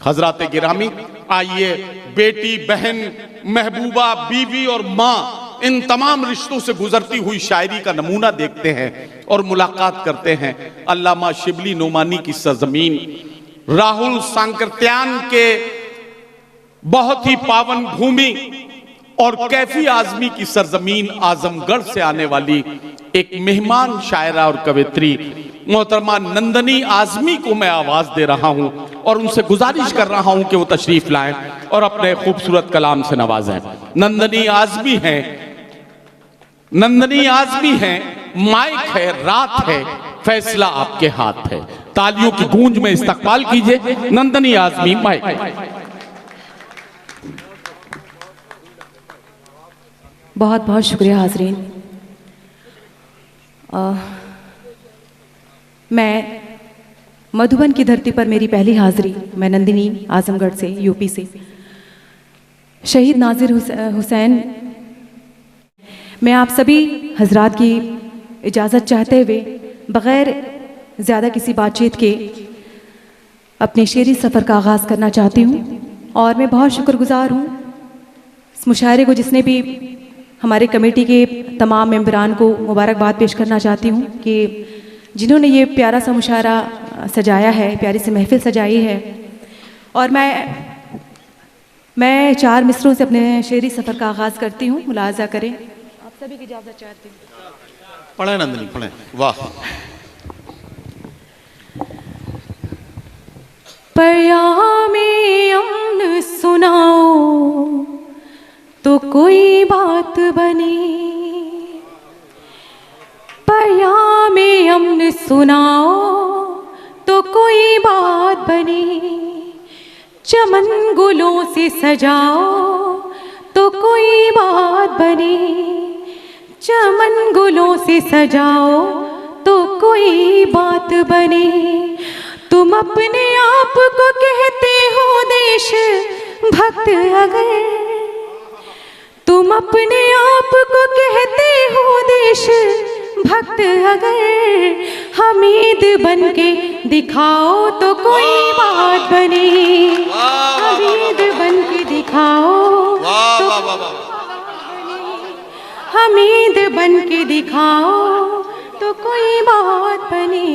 हजरात गिरामी, आइए बेटी, बहन, महबूबा, बीवी और माँ, इन तमाम रिश्तों से गुजरती हुई शायरी का नमूना देखते हैं और मुलाकात करते हैं अल्लामा शिबली नोमानी की सरजमीन, राहुल सांकृत्यान के बहुत ही पावन भूमि और कैफी आजमी की सरजमीन आजमगढ़ से आने वाली एक मेहमान शायरा और कवित्री मोहतरमा नंदनी आजमी को मैं आवाज दे रहा हूं और उनसे गुजारिश कर रहा हूं कि वो तशरीफ लाएं और अपने खूबसूरत कलाम से नवाजें। नंदनी आजमी हैं, नंदनी आजमी हैं, माइक है, रात है, फैसला आपके हाथ है। तालियों की गूंज में इस्तकबाल कीजिए नंदनी आजमी, माइक। बहुत बहुत शुक्रिया हाजरीन। मैं मधुबन की धरती पर मेरी पहली हाजिरी, मैं नंदिनी आजमगढ़ से, यूपी से। शहीद नाजिर हुसैन, मैं आप सभी हजरात की इजाज़त चाहते हुए बग़ैर ज़्यादा किसी बातचीत के अपने शेरी सफ़र का आगाज़ करना चाहती हूँ। और मैं बहुत शुक्रगुज़ार हूँ इस मुशायरे को, जिसने भी हमारे कमेटी के तमाम मेंबरान को मुबारकबाद पेश करना चाहती हूँ कि जिन्होंने ये प्यारा सा मुशायरा सजाया है, प्यारी सी महफिल सजाई है। और मैं 4 मिसरों से अपने शेरी सफ़र का आगाज़ करती हूँ, मुलाजा करें। आप सभी की इजाज़त चाहती हूँ। पढ़े नंदनी, पढ़े। वाह। पयामे अमन सुनाओ तो कोई बात बनी, पयामे अमन सुनाओ तो कोई बात बनी, चमन गुलों से सजाओ तो कोई बात बनी, चमन गुलों से सजाओ तो कोई बात बनी। तुम अपने आप को कहते हो देश भक्त, अगर तुम अपने आप को कहते हो देश भक्त, अगर हमीद बन के दिखाओ तो कोई बात बने, हमीद बन के दिखाओ तो हमीद बन के दिखाओ तो कोई बात बने।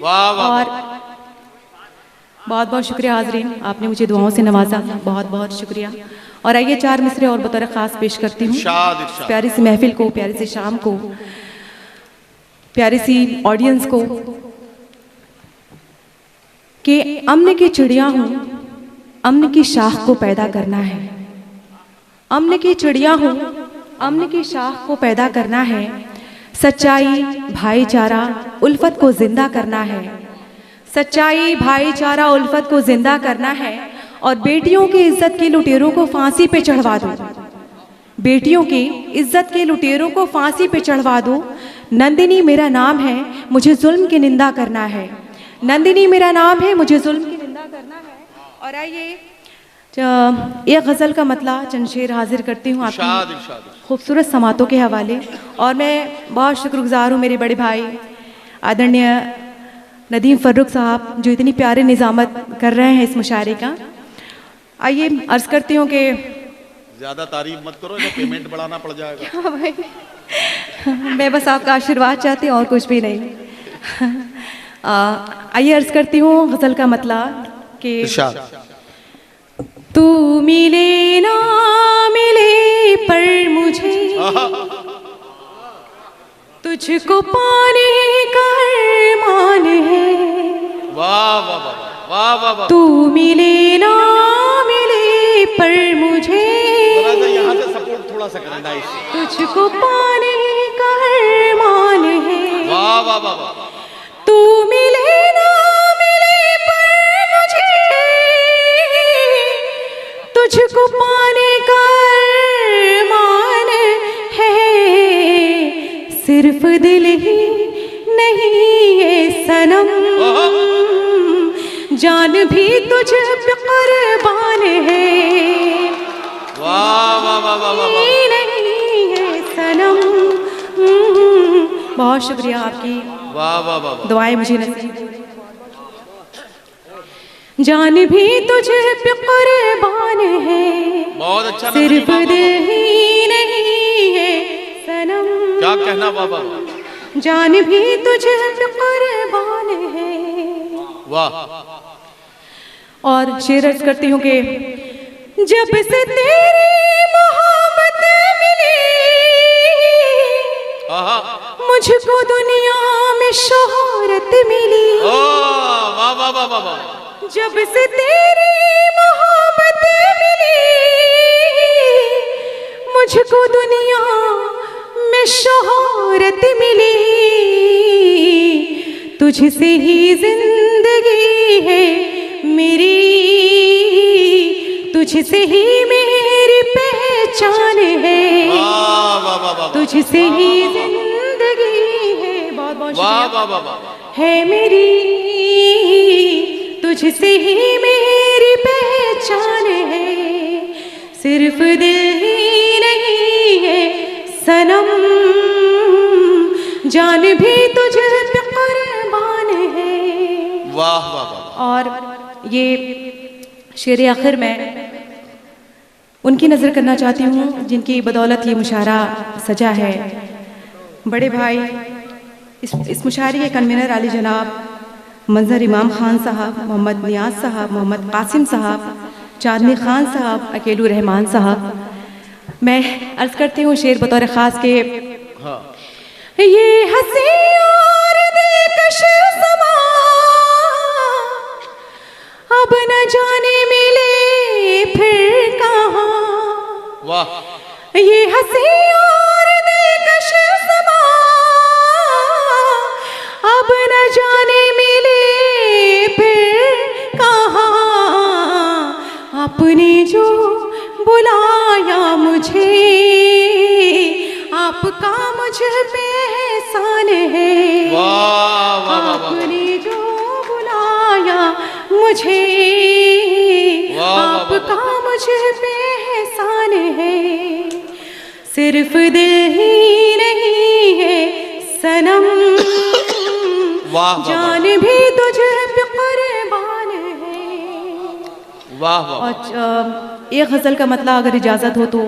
और बहुत बहुत शुक्रिया हाजरीन, आपने मुझे दुआओं से नवाजा, बहुत बहुत शुक्रिया। और आइए 4 मिसरे और बतौर ख़ास पेश करती हूँ प्यारी सी महफिल को, प्यारी सी शाम को, प्यारी सी ऑडियंस को, कि अमन की चिड़िया हूँ, अमन की शाख को पैदा करना है, अमन की चिड़िया हूँ, अमन की शाख को पैदा करना है, सच्चाई भाईचारा उल्फत को जिंदा करना है, सच्चाई भाईचारा उल्फत को जिंदा करना है। और बेटियों की इज्जत के लुटेरों को फांसी पे चढ़वा दो, बेटियों की इज्जत के लुटेरों को फांसी पे चढ़वा दो। नंदिनी मेरा नाम है, मुझे जुल्म की निंदा करना है, नंदिनी मेरा नाम है, मुझे जुल्म की निंदा करना है। और आइए एक गज़ल का मतला चंद शेर हाजिर करती हूँ आपकी खूबसूरत समातों के हवाले। और मैं बहुत शुक्रगुजार हूँ मेरे बड़े भाई आदरणीय नदीम फर्रुख साहब, जो इतनी प्यारे निज़ामत कर रहे हैं इस मुशायरे का। आइए अर्ज़ करती हूँ कि ज्यादा तारीफ मत करो, तो पेमेंट बढ़ाना पड़ जाएगा। हाँ भाई, मैं बस आपका आशीर्वाद चाहती हूँ और कुछ भी नहीं। आइए अर्ज़ करती हूँ गज़ल का मतला कि तू मिले ना मिले पर मुझे तुझको पाने का अरमान है। वाह वाह वाह वाह वाह वाह। तू मिले ना मिले पर मुझे, यहाँ से सपोर्ट थोड़ा सा करना, तुझको पाने का अरमान है। वाह वाह वाह वाह। तू मिले ना मिले पर मुझे तुझको पाने का अरमान है, सिर्फ दिल ही नहीं है सनम, जान भी तुझ पे कुर्बान है। वाह वाह वाह वाह वाह। नहीं है सनम। बहुत शुक्रिया आपकी, वाह वाह वाह। दुआएं मुझे नसीब। जान भी तुझे पे कुर्बान है, बहुत अच्छा सिर्फ दिल ही नहीं है सनम। क्या कहना बाबा, जान भी तुझे पे कुर्बान है। वाह। और शेर अर्ज करती हूँ कि जब से तेरी मोहब्बत मिली, मुझको दुनिया में शोहरत मिली। वाह वाह वाह वाह वाह। जब से तेरी मोहब्बत मिली, मुझको दुनिया में शोहरत मिली। तुझसे ही जिंदगी है मेरी, तुझसे ही मेरी पहचान है, तुझसे ही जिंदगी है। बहुत बहुत शुक्रिया है मेरी, तुझसे ही मेरी पहचान है, सिर्फ दिल ही नहीं है सनम। जान भी तुझे पे कुर्बान है। वाह वाह वाह। और ये शेर आखिर में उनकी नज़र करना चाहती हूँ जिनकी बदौलत ये मुशायरा सजा है। बड़े भाई इस मुशायरे के कन्वीनर आली जनाब मंजर इमाम खान साहब, मोहम्मद नियाज साहब, मोहम्मद कासिम साहब, चांदनी खान साहब, अकेलू रहमान साहब। मैं अर्ज़ करती हूँ शेर बतौर ख़ास के ये हंसी और दिलकश समा अब न जाने मिले फिर कहाँ। वाह। ये हंसी और दिलकश समा अब न जाने मिले फिर कहाँ। आपने जो बुलाया मुझे, आपका मुझ पे एहसान है। आपने जो बुलाया मुझे, आपका मुझ पे एहसान है, सिर्फ दिल ही नहीं है सनम। जान भी तुझे पे कुर्बान है। वाह वाह। और एक गजल का मतलब अगर इजाजत हो तो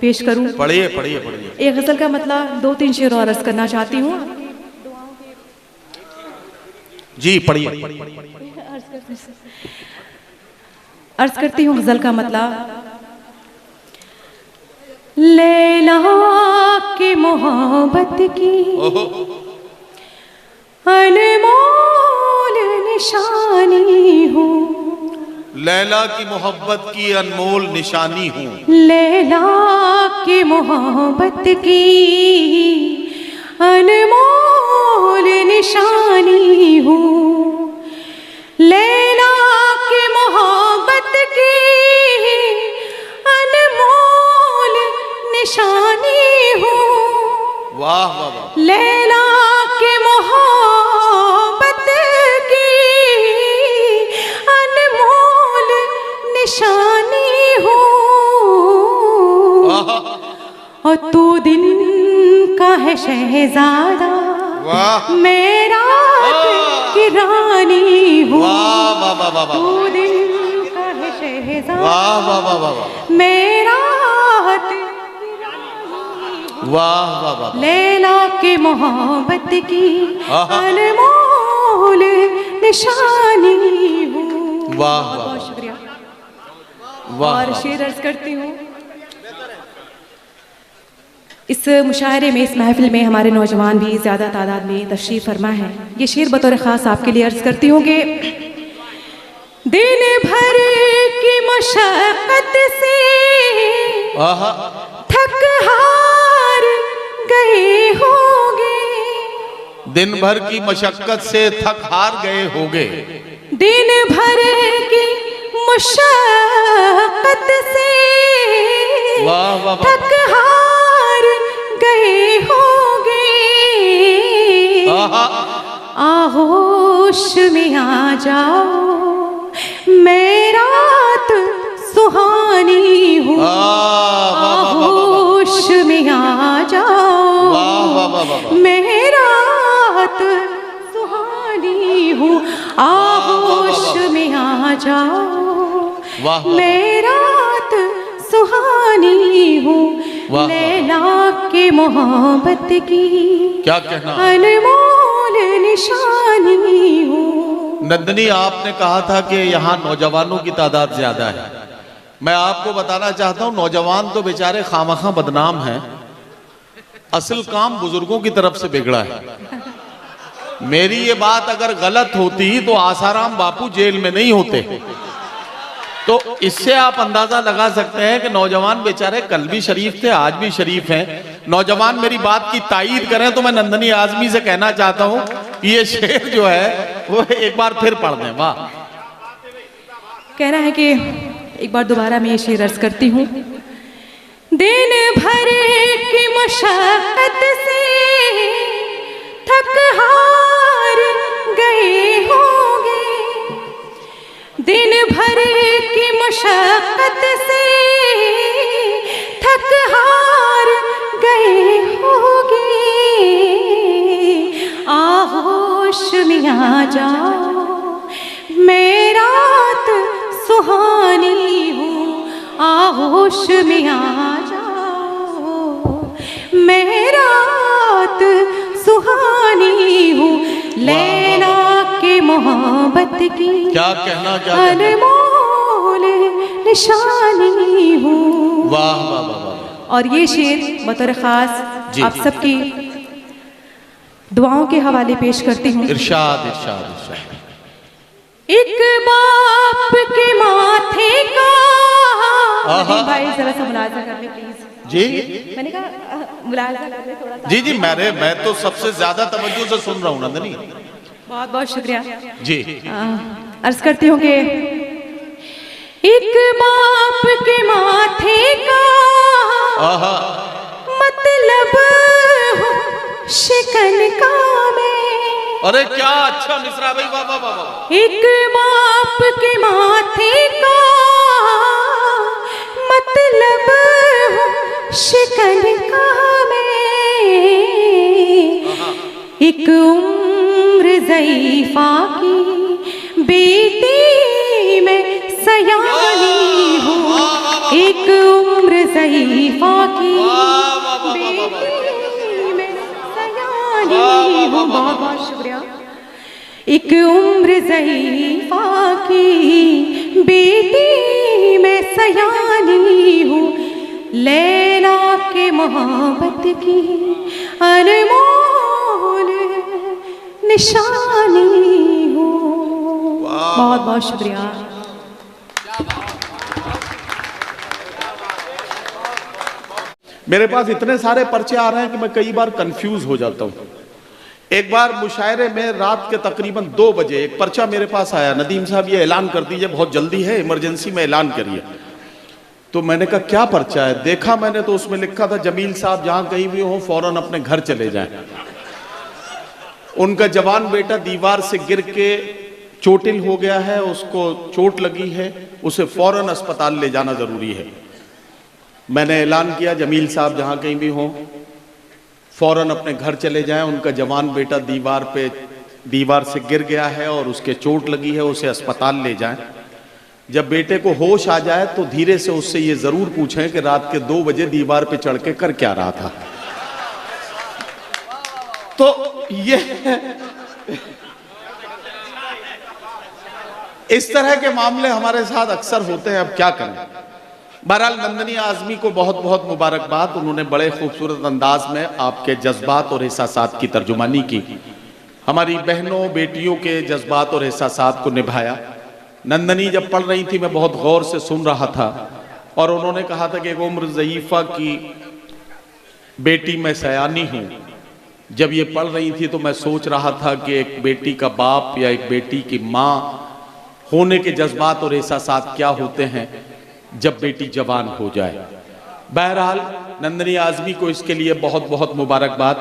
पेश करूं। पढ़िए पढ़िए पढ़िए। एक गजल का मतलब 2-3 शेर और अर्ज करना चाहती हूँ। जी पढ़िए। अर्ज करती हूँ गजल का मतलब। लैला की मोहब्बत की अनमोल निशानी हूँ, लैला की मोहब्बत की अनमोल निशानी हूँ। लैला की मोहब्बत की अनमोल निशानी हूँ, लैला की मोहब्बत की अनमोल निशानी हूँ। वाह वाह वाह। लैला की मोहब्बत की अनमोल निशानी हूँ। और तू दिन का है शहजादा, मैं रात की रानी हूँ। तू दिन का है शहजादा, मैं रात की रानी हूँ। वाह वाह वाह। लैला के मोहब्बत की अनमोल निशानी हूँ। वाह बहुत शुक्रिया। वाह। और शेर अर्ज करती हूँ। इस मुशायरे में, इस महफिल में हमारे नौजवान भी ज़्यादा तादाद में तशरीफ़ फरमा है। ये शेर बतौर ख़ास आपके लिए अर्ज करती हूँ कि दिन भर की मशक्क़त से थक हार गए होगे, दिन भर की मशक्क़त से थक हार गए होगे, दिन भर की मशक्क़त से थक हार गए होगे। आहोश में आ जाओ, मैं रात सुहानी हूँ। आहोश में आ जाओ, मैं रात सुहानी हूँ। आहोश में आ जाओ, वाह, वाह। मैं रात सुहानी हूँ, वाह, वाह। लैला के मोहब्बत की क्या कहना। अनमोल निशानी हूँ। नंदनी, आपने कहा था कि यहाँ नौजवानों की तादाद ज्यादा है। मैं आपको बताना चाहता हूँ, नौजवान तो बेचारे खामखा बदनाम हैं, असल काम बुजुर्गों की तरफ से बिगड़ा है। मेरी ये बात अगर गलत होती तो आसाराम बापू जेल में नहीं होते। तो इससे आप अंदाजा लगा सकते हैं कि नौजवान बेचारे कल भी शरीफ थे, आज भी शरीफ हैं। नौजवान मेरी बात की तायीद करें तो मैं नंदनी आजमी से कहना चाहता हूं कि ये शेर जो है वो एक बार फिर पढ़ दें। वाह। कहना है कि एक बार दोबारा मैं ये शेर अर्ज करती हूँ। दिन भर की मशक्कत से थक हार गए होंगे, दिन भर की मशक्कत से थक हार गए होंगे, आहोश में आ जाओ, मैं रात सुहानी हूँ, आहोश में आ जाओ, मैं रात सुहानी हूँ, लैला के मोहब्बत की क्या कहना, क्या अनमोल निशानी हूँ। वाह वाह वाह वाह। और ये शेर बतौर खास जी। आप सबकी दुआओं के हवाले पेश करती हूँ। इरशाद इरशाद इरशाद। एक बाप के माथे का, आहा। भाई जरा सा मुलाजा कर ले प्लीज। जी मैंने कहा मुलाजा कर ले थोड़ा सा। जी जी, मैं तो सबसे ज्यादा तवज्जो से सुन रहा हूँ नंदनी। बहुत बहुत शुक्रिया जी। अर्ज करती हूँ कि एक बाप के माथे का आहा। मतलब हो शिकन का मैं। अरे क्या अच्छा मिसरा भाई, वाह वाह वाह वाह। एक बाप के माथे का मतलब हो शिकन का मैं, एक उम्र ज़ईफ़ा की बेटी मैं सयानी हूँ, एक उम्र ज़ईफ़ा की बेटी मैं सयानी हूँ। बहुत बहुत शुक्रिया। एक उम्र ज़ईफ़ा की बेटी मैं सयानी हूँ, लैला के मोहब्बत की अनमोल निशानी हूँ। बहुत बहुत शुक्रिया। मेरे पास इतने सारे पर्चे आ रहे हैं कि मैं कई बार कंफ्यूज हो जाता हूँ। एक बार मुशायरे में रात के तकरीबन 2 बजे एक पर्चा मेरे पास आया, नदीम साहब ये ऐलान कर दीजिए, बहुत जल्दी है, इमरजेंसी में ऐलान करिए। तो मैंने कहा क्या पर्चा है? देखा मैंने तो उसमें लिखा था जमील साहब जहां कहीं भी हो फौरन अपने घर चले जाएं। उनका जवान बेटा दीवार से गिर के चोटिल हो गया है, उसको चोट लगी है, उसे फौरन अस्पताल ले जाना जरूरी है। मैंने ऐलान किया जमील साहब जहां कहीं भी हो फौरन अपने घर चले जाएं, उनका जवान बेटा दीवार से गिर गया है और उसके चोट लगी है, उसे अस्पताल ले जाएं। जब बेटे को होश आ जाए तो धीरे से उससे ये जरूर पूछें कि रात के 2 बजे दीवार पे चढ़ के कर क्या रहा था। तो ये इस तरह के मामले हमारे साथ अक्सर होते हैं, अब क्या करें। बहरहाल नंदनी आजमी को बहुत बहुत मुबारकबाद, उन्होंने बड़े खूबसूरत अंदाज में आपके जज्बात और एहसासात की तर्जुमानी की, हमारी बहनों बेटियों के जज्बात और एहसासात को निभाया। नंदनी जब पढ़ रही थी मैं बहुत गौर से सुन रहा था और उन्होंने कहा था कि एक उम्र ज़ईफ़ा की बेटी मैं सयानी हूँ। जब ये पढ़ रही थी तो मैं सोच रहा था कि एक बेटी का बाप या एक बेटी की माँ होने के जज्बात और एहसासात क्या होते हैं जब बेटी जवान हो जाए। बहरहाल नंदनी आजमी को इसके लिए बहुत बहुत मुबारकबाद।